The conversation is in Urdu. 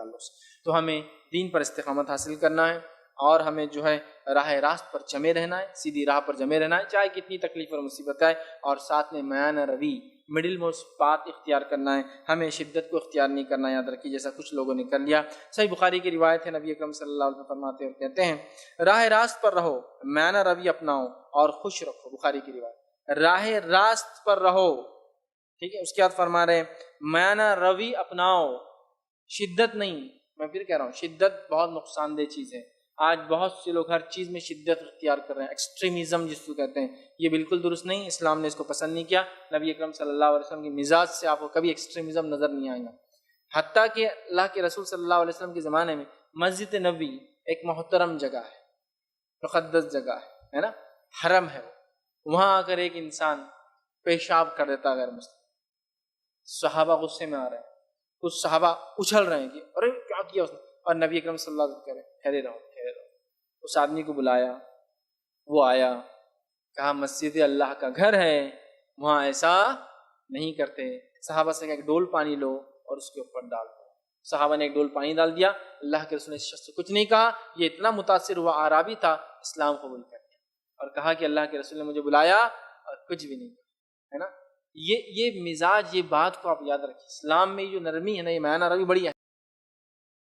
تعلق سے. تو ہمیں دین پر استقامت حاصل کرنا ہے اور ہمیں جو ہے راہ راست پر جمے رہنا ہے، سیدھی راہ پر جمے رہنا ہے، چاہے کتنی تکلیف اور مصیبت آئے، اور ساتھ میں میانہ روی، مڈل موسٹ پاتھ اختیار کرنا ہے. ہمیں شدت کو اختیار نہیں کرنا، یاد رکھیے، جیسا کچھ لوگوں نے کر لیا. صحیح بخاری کی روایت ہے، نبی اکرم صلی اللہ علیہ وسلم فرماتے اور کہتے ہیں راہ راست پر رہو، میانہ روی اپناؤ اور خوش رکھو. بخاری کی روایت، راہ راست پر رہو، ٹھیک ہے. اس کے بعد فرما رہے ہیں میانہ روی اپناؤ، شدت نہیں. میں پھر کہہ رہا ہوں، شدت بہت نقصان دہ چیز ہے. آج بہت سے لوگ ہر چیز میں شدت اختیار کر رہے ہیں، ایکسٹریمزم جس کو کہتے ہیں. یہ بالکل درست نہیں، اسلام نے اس کو پسند نہیں کیا. نبی اکرم صلی اللہ علیہ وسلم کی مزاج سے آپ کو کبھی ایکسٹریمزم نظر نہیں آئے گا. حتیٰ کہ اللہ کے رسول صلی اللہ علیہ وسلم کے زمانے میں مسجد نبوی ایک محترم جگہ ہے، مقدس جگہ ہے نا، حرم ہے. وہاں اگر ایک انسان پیشاب کر دیتا غیر مسلم، صحابہ غصے میں آ رہے ہیں، کچھ صحابہ اچھل رہے ہیں کہ ارے کیا کیا اس نے، اور نبی اکرم صلی اللہ علیہ وسلم کہہ رہے ہیں ٹھہرے رہو ٹھہرے رہو. اس آدمی کو بلایا، وہ آیا، کہا مسجد اللہ کا گھر ہے، وہاں ایسا نہیں کرتے. صحابہ سے کہا ایک ڈول پانی لو اور اس کے اوپر ڈال دو. صحابہ نے ایک ڈول پانی ڈال دیا. اللہ کے رسول نے اس شخص سے کچھ نہیں کہا، یہ اتنا متاثر ہوا، عربی تھا، اسلام قبول کر لیا اور کہا کہ اللہ کے رسول نے مجھے بلایا اور کچھ بھی نہیں کہا، ہے نا. یہ مزاج، یہ بات کو آپ یاد رکھیں. اسلام میں جو نرمی ہے نا، یہ میانہ روی بڑی